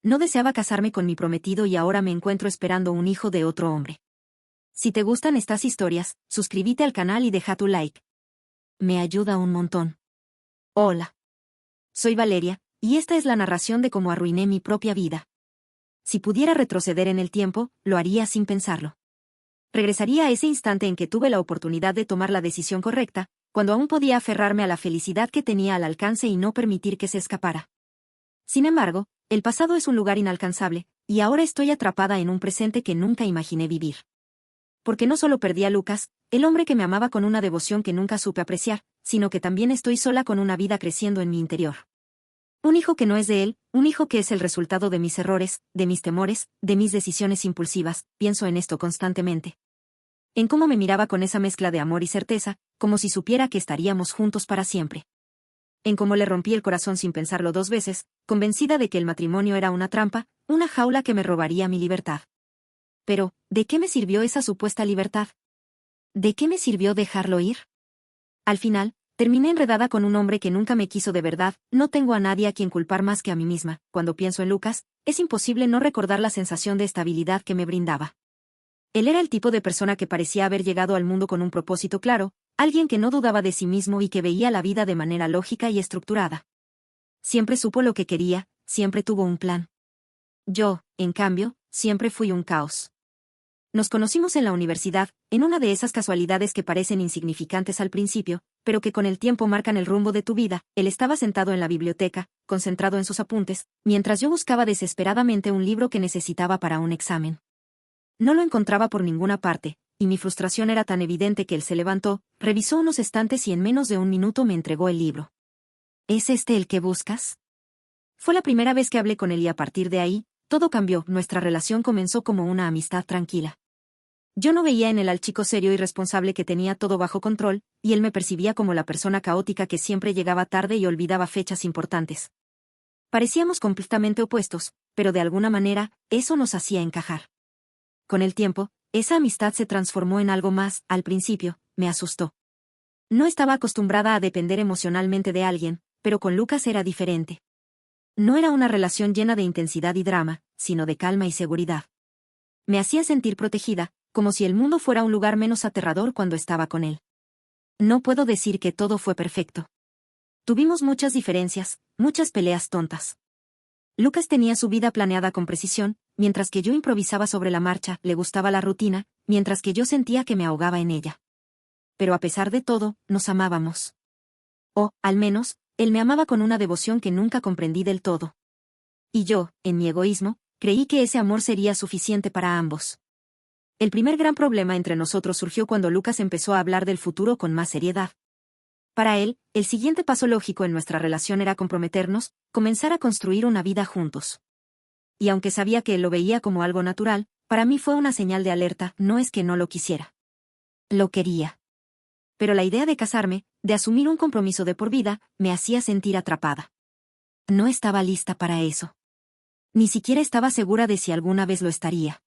No deseaba casarme con mi prometido y ahora me encuentro esperando un hijo de otro hombre. Si te gustan estas historias, suscríbete al canal y deja tu like. Me ayuda un montón. Hola. Soy Valeria, y esta es la narración de cómo arruiné mi propia vida. Si pudiera retroceder en el tiempo, lo haría sin pensarlo. Regresaría a ese instante en que tuve la oportunidad de tomar la decisión correcta, cuando aún podía aferrarme a la felicidad que tenía al alcance y no permitir que se escapara. Sin embargo, el pasado es un lugar inalcanzable, y ahora estoy atrapada en un presente que nunca imaginé vivir. Porque no solo perdí a Lucas, el hombre que me amaba con una devoción que nunca supe apreciar, sino que también estoy sola con una vida creciendo en mi interior. Un hijo que no es de él, un hijo que es el resultado de mis errores, de mis temores, de mis decisiones impulsivas, pienso en esto constantemente. En cómo me miraba con esa mezcla de amor y certeza, como si supiera que estaríamos juntos para siempre. En cómo le rompí el corazón sin pensarlo 2 veces, convencida de que el matrimonio era una trampa, una jaula que me robaría mi libertad. Pero, ¿de qué me sirvió esa supuesta libertad? ¿De qué me sirvió dejarlo ir? Al final, terminé enredada con un hombre que nunca me quiso de verdad, no tengo a nadie a quien culpar más que a mí misma. Cuando pienso en Lucas, es imposible no recordar la sensación de estabilidad que me brindaba. Él era el tipo de persona que parecía haber llegado al mundo con un propósito claro, alguien que no dudaba de sí mismo y que veía la vida de manera lógica y estructurada. Siempre supo lo que quería, siempre tuvo un plan. Yo, en cambio, siempre fui un caos. Nos conocimos en la universidad, en una de esas casualidades que parecen insignificantes al principio, pero que con el tiempo marcan el rumbo de tu vida. Él estaba sentado en la biblioteca, concentrado en sus apuntes, mientras yo buscaba desesperadamente un libro que necesitaba para un examen. No lo encontraba por ninguna parte, y mi frustración era tan evidente que él se levantó, revisó unos estantes y en menos de un minuto me entregó el libro. ¿Es este el que buscas? Fue la primera vez que hablé con él y a partir de ahí, todo cambió. Nuestra relación comenzó como una amistad tranquila. Yo no veía en él al chico serio y responsable que tenía todo bajo control, y él me percibía como la persona caótica que siempre llegaba tarde y olvidaba fechas importantes. Parecíamos completamente opuestos, pero de alguna manera, eso nos hacía encajar. Con el tiempo, esa amistad se transformó en algo más. Al principio, me asustó. No estaba acostumbrada a depender emocionalmente de alguien, pero con Lucas era diferente. No era una relación llena de intensidad y drama, sino de calma y seguridad. Me hacía sentir protegida, como si el mundo fuera un lugar menos aterrador cuando estaba con él. No puedo decir que todo fue perfecto. Tuvimos muchas diferencias, muchas peleas tontas. Lucas tenía su vida planeada con precisión, mientras que yo improvisaba sobre la marcha. Le gustaba la rutina, mientras que yo sentía que me ahogaba en ella. Pero a pesar de todo, nos amábamos. O, al menos, él me amaba con una devoción que nunca comprendí del todo. Y yo, en mi egoísmo, creí que ese amor sería suficiente para ambos. El primer gran problema entre nosotros surgió cuando Lucas empezó a hablar del futuro con más seriedad. Para él, el siguiente paso lógico en nuestra relación era comprometernos, comenzar a construir una vida juntos. Y aunque sabía que él lo veía como algo natural, para mí fue una señal de alerta. No es que no lo quisiera. Lo quería. Pero la idea de casarme, de asumir un compromiso de por vida, me hacía sentir atrapada. No estaba lista para eso. Ni siquiera estaba segura de si alguna vez lo estaría.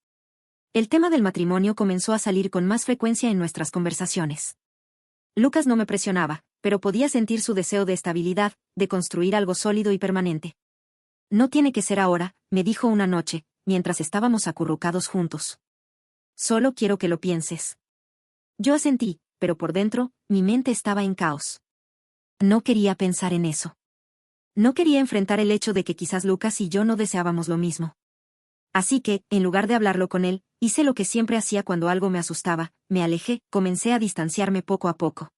El tema del matrimonio comenzó a salir con más frecuencia en nuestras conversaciones. Lucas no me presionaba, pero podía sentir su deseo de estabilidad, de construir algo sólido y permanente. No tiene que ser ahora, me dijo una noche, mientras estábamos acurrucados juntos. Solo quiero que lo pienses. Yo asentí, pero por dentro, mi mente estaba en caos. No quería pensar en eso. No quería enfrentar el hecho de que quizás Lucas y yo no deseábamos lo mismo. Así que, en lugar de hablarlo con él, hice lo que siempre hacía cuando algo me asustaba, me alejé, comencé a distanciarme poco a poco.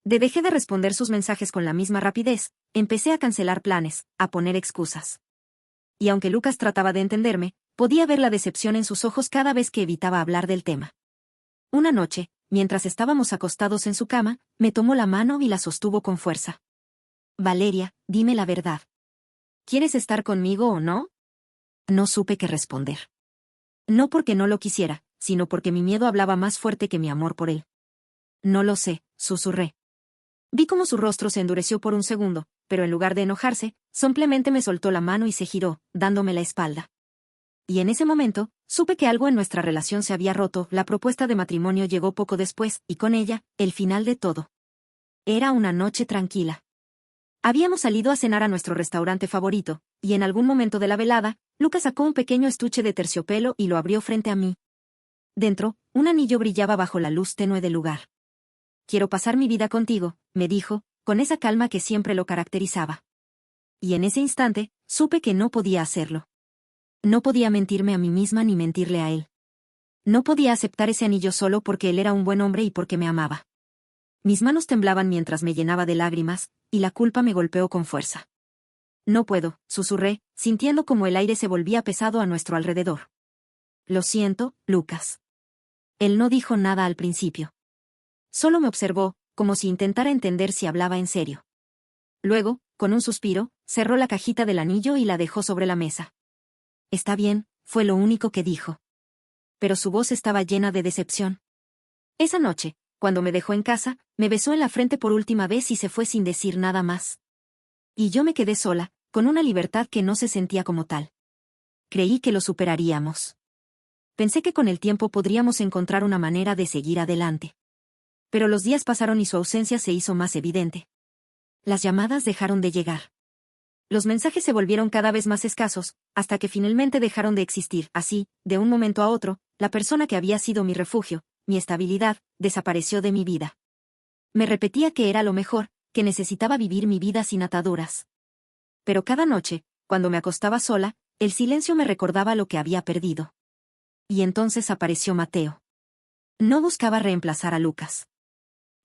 Dejé de responder sus mensajes con la misma rapidez, empecé a cancelar planes, a poner excusas. Y aunque Lucas trataba de entenderme, podía ver la decepción en sus ojos cada vez que evitaba hablar del tema. Una noche, mientras estábamos acostados en su cama, me tomó la mano y la sostuvo con fuerza. Valeria, dime la verdad. ¿Quieres estar conmigo o no? No supe qué responder. No porque no lo quisiera, sino porque mi miedo hablaba más fuerte que mi amor por él. No lo sé, susurré. Vi cómo su rostro se endureció por un segundo, pero en lugar de enojarse, simplemente me soltó la mano y se giró, dándome la espalda. Y en ese momento, supe que algo en nuestra relación se había roto. La propuesta de matrimonio llegó poco después, y con ella, el final de todo. Era una noche tranquila. Habíamos salido a cenar a nuestro restaurante favorito, y en algún momento de la velada, Lucas sacó un pequeño estuche de terciopelo y lo abrió frente a mí. Dentro, un anillo brillaba bajo la luz tenue del lugar. «Quiero pasar mi vida contigo», me dijo, con esa calma que siempre lo caracterizaba. Y en ese instante, supe que no podía hacerlo. No podía mentirme a mí misma ni mentirle a él. No podía aceptar ese anillo solo porque él era un buen hombre y porque me amaba. Mis manos temblaban mientras me llenaba de lágrimas, y la culpa me golpeó con fuerza. «No puedo», susurré, sintiendo como el aire se volvía pesado a nuestro alrededor. «Lo siento, Lucas». Él no dijo nada al principio. Solo me observó, como si intentara entender si hablaba en serio. Luego, con un suspiro, cerró la cajita del anillo y la dejó sobre la mesa. «Está bien», fue lo único que dijo. Pero su voz estaba llena de decepción. Esa noche, cuando me dejó en casa, me besó en la frente por última vez y se fue sin decir nada más. Y yo me quedé sola, con una libertad que no se sentía como tal. Creí que lo superaríamos. Pensé que con el tiempo podríamos encontrar una manera de seguir adelante. Pero los días pasaron y su ausencia se hizo más evidente. Las llamadas dejaron de llegar. Los mensajes se volvieron cada vez más escasos, hasta que finalmente dejaron de existir. Así, de un momento a otro, la persona que había sido mi refugio, mi estabilidad, desapareció de mi vida. Me repetía que era lo mejor, que necesitaba vivir mi vida sin ataduras. Pero cada noche, cuando me acostaba sola, el silencio me recordaba lo que había perdido. Y entonces apareció Mateo. No buscaba reemplazar a Lucas.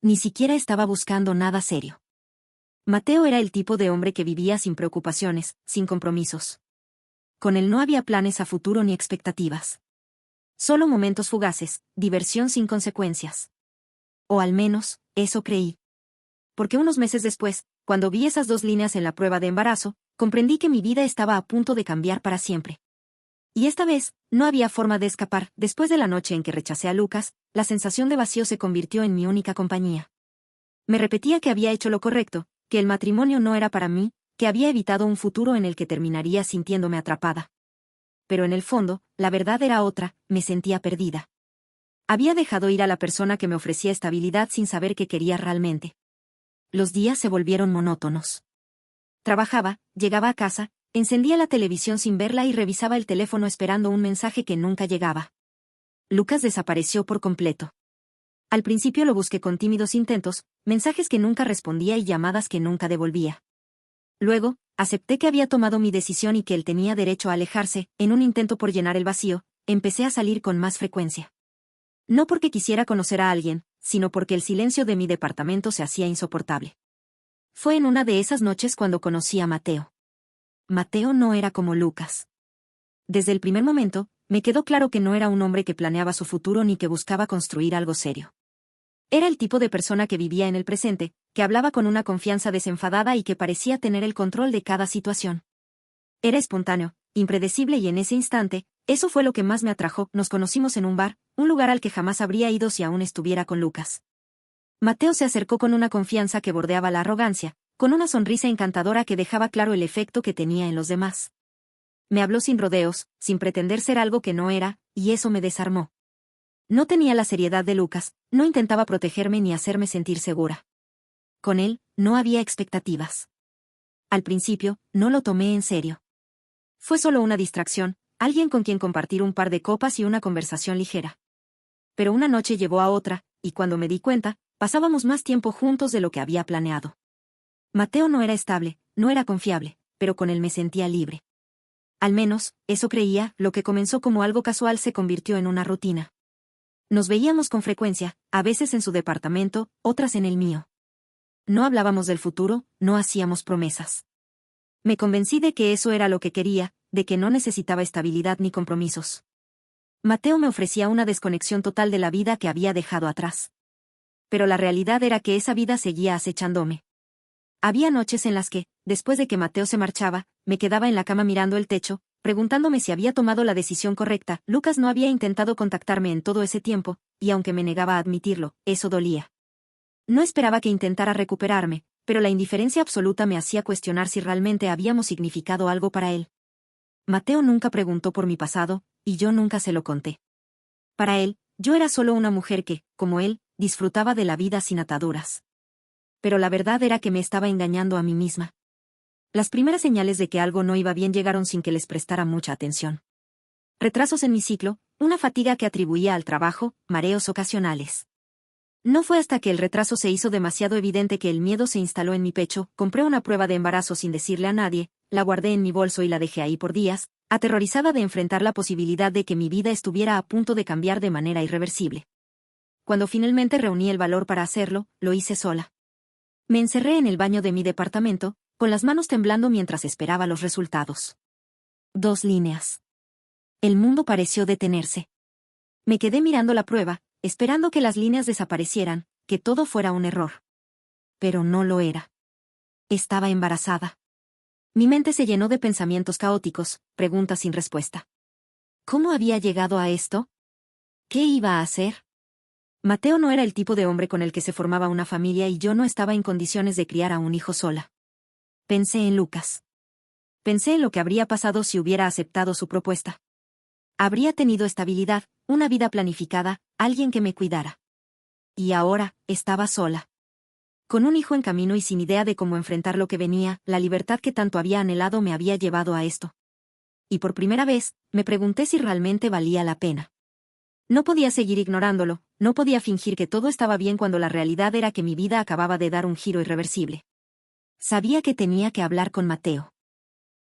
Ni siquiera estaba buscando nada serio. Mateo era el tipo de hombre que vivía sin preocupaciones, sin compromisos. Con él no había planes a futuro ni expectativas. Solo momentos fugaces, diversión sin consecuencias. O al menos, eso creí. Porque unos meses después, cuando vi esas 2 líneas en la prueba de embarazo, comprendí que mi vida estaba a punto de cambiar para siempre. Y esta vez, no había forma de escapar. Después de la noche en que rechacé a Lucas, la sensación de vacío se convirtió en mi única compañía. Me repetía que había hecho lo correcto, que el matrimonio no era para mí, que había evitado un futuro en el que terminaría sintiéndome atrapada. Pero en el fondo, la verdad era otra, me sentía perdida. Había dejado ir a la persona que me ofrecía estabilidad sin saber qué quería realmente. Los días se volvieron monótonos. Trabajaba, llegaba a casa, encendía la televisión sin verla y revisaba el teléfono esperando un mensaje que nunca llegaba. Lucas desapareció por completo. Al principio lo busqué con tímidos intentos, mensajes que nunca respondía y llamadas que nunca devolvía. Luego, acepté que había tomado mi decisión y que él tenía derecho a alejarse. En un intento por llenar el vacío, empecé a salir con más frecuencia. No porque quisiera conocer a alguien, sino porque el silencio de mi departamento se hacía insoportable. Fue en una de esas noches cuando conocí a Mateo. Mateo no era como Lucas. Desde el primer momento, me quedó claro que no era un hombre que planeaba su futuro ni que buscaba construir algo serio. Era el tipo de persona que vivía en el presente, que hablaba con una confianza desenfadada y que parecía tener el control de cada situación. Era espontáneo, impredecible y en ese instante, eso fue lo que más me atrajo. Nos conocimos en un bar, un lugar al que jamás habría ido si aún estuviera con Lucas. Mateo se acercó con una confianza que bordeaba la arrogancia, con una sonrisa encantadora que dejaba claro el efecto que tenía en los demás. Me habló sin rodeos, sin pretender ser algo que no era, y eso me desarmó. No tenía la seriedad de Lucas, no intentaba protegerme ni hacerme sentir segura. Con él, no había expectativas. Al principio, no lo tomé en serio. Fue solo una distracción, alguien con quien compartir un par de copas y una conversación ligera. Pero una noche llevó a otra, y cuando me di cuenta, pasábamos más tiempo juntos de lo que había planeado. Mateo no era estable, no era confiable, pero con él me sentía libre. Al menos, eso creía. Lo que comenzó como algo casual se convirtió en una rutina. Nos veíamos con frecuencia, a veces en su departamento, otras en el mío. No hablábamos del futuro, no hacíamos promesas. Me convencí de que eso era lo que quería, de que no necesitaba estabilidad ni compromisos. Mateo me ofrecía una desconexión total de la vida que había dejado atrás. Pero la realidad era que esa vida seguía acechándome. Había noches en las que, después de que Mateo se marchaba, me quedaba en la cama mirando el techo, preguntándome si había tomado la decisión correcta. Lucas no había intentado contactarme en todo ese tiempo, y aunque me negaba a admitirlo, eso dolía. No esperaba que intentara recuperarme, pero la indiferencia absoluta me hacía cuestionar si realmente habíamos significado algo para él. Mateo nunca preguntó por mi pasado, y yo nunca se lo conté. Para él, yo era solo una mujer que, como él, disfrutaba de la vida sin ataduras. Pero la verdad era que me estaba engañando a mí misma. Las primeras señales de que algo no iba bien llegaron sin que les prestara mucha atención. Retrasos en mi ciclo, una fatiga que atribuía al trabajo, mareos ocasionales. No fue hasta que el retraso se hizo demasiado evidente que el miedo se instaló en mi pecho, compré una prueba de embarazo sin decirle a nadie, la guardé en mi bolso y la dejé ahí por días, aterrorizada de enfrentar la posibilidad de que mi vida estuviera a punto de cambiar de manera irreversible. Cuando finalmente reuní el valor para hacerlo, lo hice sola. Me encerré en el baño de mi departamento, con las manos temblando mientras esperaba los resultados. 2 líneas. El mundo pareció detenerse. Me quedé mirando la prueba, esperando que las líneas desaparecieran, que todo fuera un error. Pero no lo era. Estaba embarazada. Mi mente se llenó de pensamientos caóticos, preguntas sin respuesta. ¿Cómo había llegado a esto? ¿Qué iba a hacer? Mateo no era el tipo de hombre con el que se formaba una familia y yo no estaba en condiciones de criar a un hijo sola. Pensé en Lucas. Pensé en lo que habría pasado si hubiera aceptado su propuesta. Habría tenido estabilidad, una vida planificada, alguien que me cuidara. Y ahora, estaba sola. Con un hijo en camino y sin idea de cómo enfrentar lo que venía, la libertad que tanto había anhelado me había llevado a esto. Y por primera vez, me pregunté si realmente valía la pena. No podía seguir ignorándolo, no podía fingir que todo estaba bien cuando la realidad era que mi vida acababa de dar un giro irreversible. Sabía que tenía que hablar con Mateo.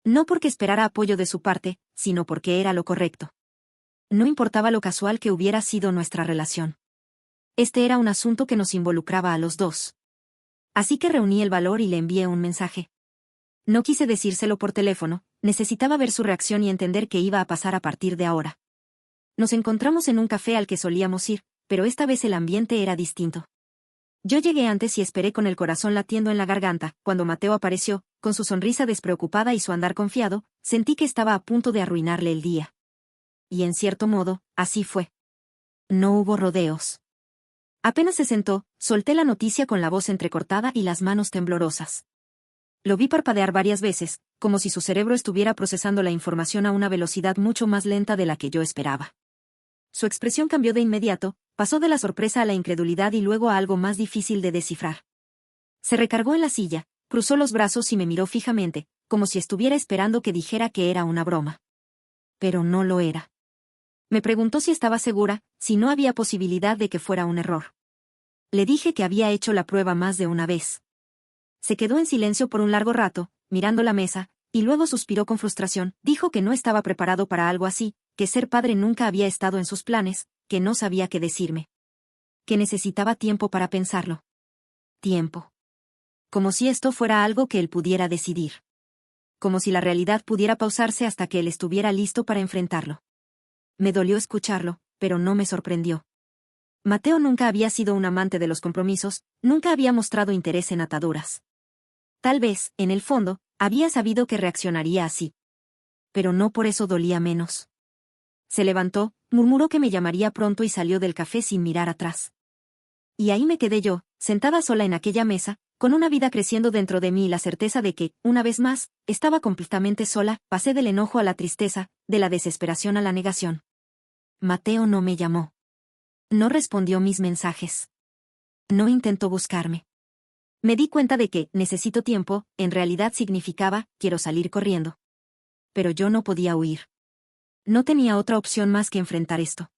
No porque esperara apoyo de su parte, sino porque era lo correcto. No importaba lo casual que hubiera sido nuestra relación. Este era un asunto que nos involucraba a los dos. Así que reuní el valor y le envié un mensaje. No quise decírselo por teléfono, necesitaba ver su reacción y entender qué iba a pasar a partir de ahora. Nos encontramos en un café al que solíamos ir, pero esta vez el ambiente era distinto. Yo llegué antes y esperé con el corazón latiendo en la garganta. Cuando Mateo apareció, con su sonrisa despreocupada y su andar confiado, sentí que estaba a punto de arruinarle el día. Y en cierto modo, así fue. No hubo rodeos. Apenas se sentó, solté la noticia con la voz entrecortada y las manos temblorosas. Lo vi parpadear varias veces, como si su cerebro estuviera procesando la información a una velocidad mucho más lenta de la que yo esperaba. Su expresión cambió de inmediato, pasó de la sorpresa a la incredulidad y luego a algo más difícil de descifrar. Se recargó en la silla, cruzó los brazos y me miró fijamente, como si estuviera esperando que dijera que era una broma. Pero no lo era. Me preguntó si estaba segura, si no había posibilidad de que fuera un error. Le dije que había hecho la prueba más de una vez. Se quedó en silencio por un largo rato, mirando la mesa, y luego suspiró con frustración. Dijo que no estaba preparado para algo así, que ser padre nunca había estado en sus planes, que no sabía qué decirme. Que necesitaba tiempo para pensarlo. Tiempo. Como si esto fuera algo que él pudiera decidir. Como si la realidad pudiera pausarse hasta que él estuviera listo para enfrentarlo. Me dolió escucharlo, pero no me sorprendió. Mateo nunca había sido un amante de los compromisos, nunca había mostrado interés en ataduras. Tal vez, en el fondo, había sabido que reaccionaría así. Pero no por eso dolía menos. Se levantó, murmuró que me llamaría pronto y salió del café sin mirar atrás. Y ahí me quedé yo, sentada sola en aquella mesa, con una vida creciendo dentro de mí y la certeza de que, una vez más, estaba completamente sola. Pasé del enojo a la tristeza, de la desesperación a la negación. Mateo no me llamó. No respondió mis mensajes. No intentó buscarme. Me di cuenta de que necesito tiempo, en realidad significaba, quiero salir corriendo. Pero yo no podía huir. No tenía otra opción más que enfrentar esto.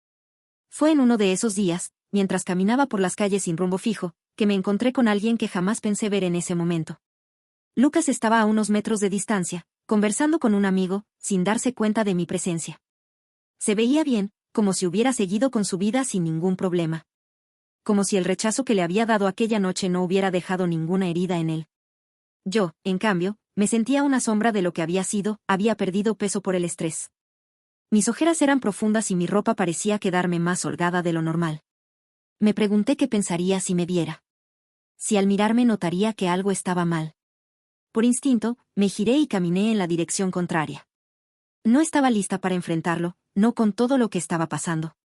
Fue en uno de esos días, mientras caminaba por las calles sin rumbo fijo, que me encontré con alguien que jamás pensé ver en ese momento. Lucas estaba a unos metros de distancia, conversando con un amigo, sin darse cuenta de mi presencia. Se veía bien, como si hubiera seguido con su vida sin ningún problema. Como si el rechazo que le había dado aquella noche no hubiera dejado ninguna herida en él. Yo, en cambio, me sentía una sombra de lo que había sido, había perdido peso por el estrés. Mis ojeras eran profundas y mi ropa parecía quedarme más holgada de lo normal. Me pregunté qué pensaría si me viera. Si al mirarme notaría que algo estaba mal. Por instinto, me giré y caminé en la dirección contraria. No estaba lista para enfrentarlo, no con todo lo que estaba pasando.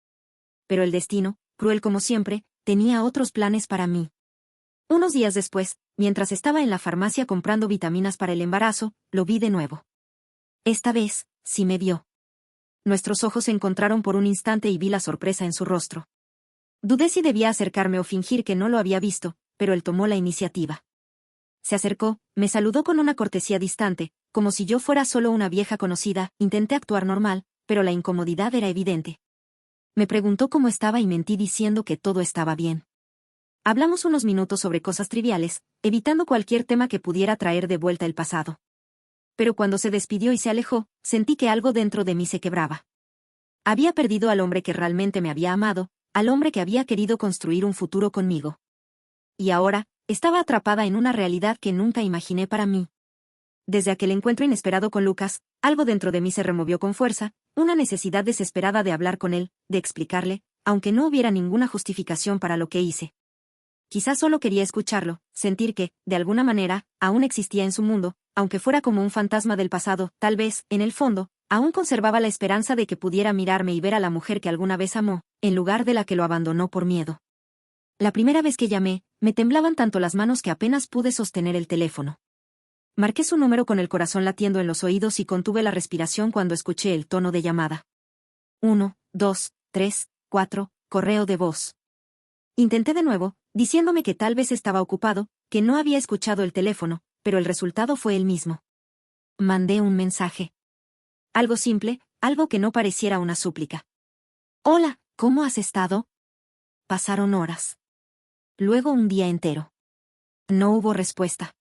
Pero el destino, cruel como siempre, tenía otros planes para mí. Unos días después, mientras estaba en la farmacia comprando vitaminas para el embarazo, lo vi de nuevo. Esta vez, sí me vio. Nuestros ojos se encontraron por un instante y vi la sorpresa en su rostro. Dudé si debía acercarme o fingir que no lo había visto, pero él tomó la iniciativa. se acercó, me saludó con una cortesía distante, como si yo fuera solo una vieja conocida. Intenté actuar normal, pero la incomodidad era evidente. Me preguntó cómo estaba y mentí diciendo que todo estaba bien. Hablamos unos minutos sobre cosas triviales, evitando cualquier tema que pudiera traer de vuelta el pasado. Pero cuando se despidió y se alejó, sentí que algo dentro de mí se quebraba. Había perdido al hombre que realmente me había amado, al hombre que había querido construir un futuro conmigo. Y ahora, estaba atrapada en una realidad que nunca imaginé para mí. Desde aquel encuentro inesperado con Lucas, algo dentro de mí se removió con fuerza, una necesidad desesperada de hablar con él, de explicarle, aunque no hubiera ninguna justificación para lo que hice. Quizás solo quería escucharlo, sentir que, de alguna manera, aún existía en su mundo, aunque fuera como un fantasma del pasado. Tal vez, en el fondo, aún conservaba la esperanza de que pudiera mirarme y ver a la mujer que alguna vez amó, en lugar de la que lo abandonó por miedo. La primera vez que llamé, me temblaban tanto las manos que apenas pude sostener el teléfono. Marqué su número con el corazón latiendo en los oídos y contuve la respiración cuando escuché el tono de llamada. 1, 2, 3, 4, correo de voz. Intenté de nuevo, diciéndome que tal vez estaba ocupado, que no había escuchado el teléfono, pero el resultado fue el mismo. Mandé un mensaje. Algo simple, algo que no pareciera una súplica. Hola, ¿cómo has estado? Pasaron horas. Luego un día entero. No hubo respuesta.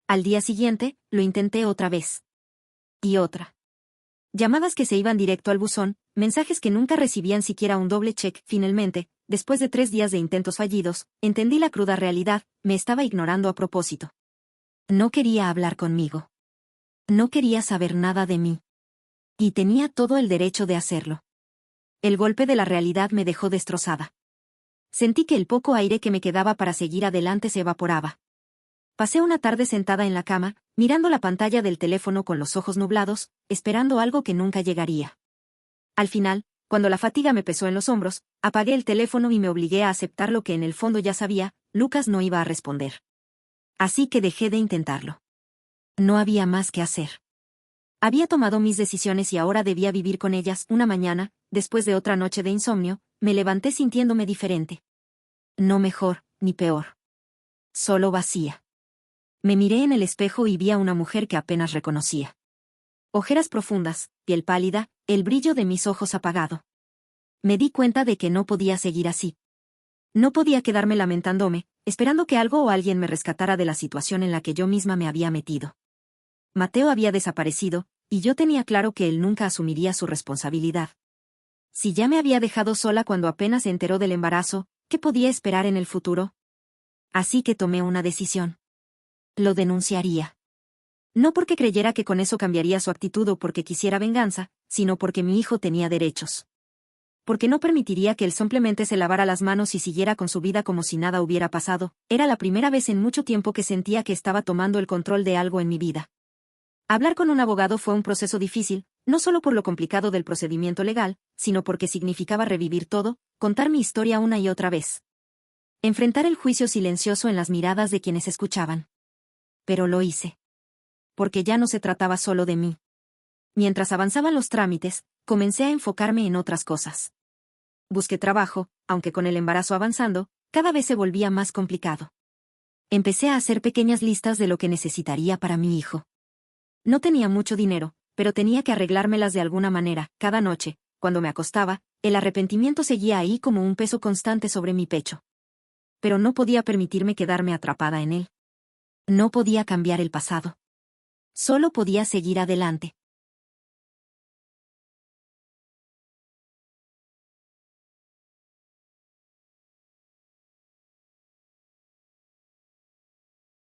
Al día siguiente, lo intenté otra vez. Y otra. Llamadas que se iban directo al buzón, mensajes que nunca recibían siquiera un doble check. Finalmente, después de 3 días de intentos fallidos, entendí la cruda realidad, me estaba ignorando a propósito. No quería hablar conmigo. No quería saber nada de mí. Y tenía todo el derecho de hacerlo. El golpe de la realidad me dejó destrozada. Sentí que el poco aire que me quedaba para seguir adelante se evaporaba. Pasé una tarde sentada en la cama, mirando la pantalla del teléfono con los ojos nublados, esperando algo que nunca llegaría. Al final, cuando la fatiga me pesó en los hombros, apagué el teléfono y me obligué a aceptar lo que en el fondo ya sabía: Lucas no iba a responder. Así que dejé de intentarlo. No había más que hacer. Había tomado mis decisiones y ahora debía vivir con ellas. Una mañana, después de otra noche de insomnio, me levanté sintiéndome diferente. No mejor, ni peor. Solo vacía. Me miré en el espejo y vi a una mujer que apenas reconocía. Ojeras profundas, piel pálida, el brillo de mis ojos apagado. Me di cuenta de que no podía seguir así. No podía quedarme lamentándome, esperando que algo o alguien me rescatara de la situación en la que yo misma me había metido. Mateo había desaparecido, y yo tenía claro que él nunca asumiría su responsabilidad. Si ya me había dejado sola cuando apenas se enteró del embarazo, ¿qué podía esperar en el futuro? Así que tomé una decisión. Lo denunciaría. No porque creyera que con eso cambiaría su actitud o porque quisiera venganza, sino porque mi hijo tenía derechos. Porque no permitiría que él simplemente se lavara las manos y siguiera con su vida como si nada hubiera pasado. Era la primera vez en mucho tiempo que sentía que estaba tomando el control de algo en mi vida. Hablar con un abogado fue un proceso difícil, no solo por lo complicado del procedimiento legal, sino porque significaba revivir todo, contar mi historia una y otra vez. Enfrentar el juicio silencioso en las miradas de quienes escuchaban. Pero lo hice. Porque ya no se trataba solo de mí. Mientras avanzaban los trámites, comencé a enfocarme en otras cosas. Busqué trabajo, aunque con el embarazo avanzando, cada vez se volvía más complicado. Empecé a hacer pequeñas listas de lo que necesitaría para mi hijo. No tenía mucho dinero, pero tenía que arreglármelas de alguna manera. Cada noche, cuando me acostaba, el arrepentimiento seguía ahí como un peso constante sobre mi pecho. Pero no podía permitirme quedarme atrapada en él. No podía cambiar el pasado. Solo podía seguir adelante.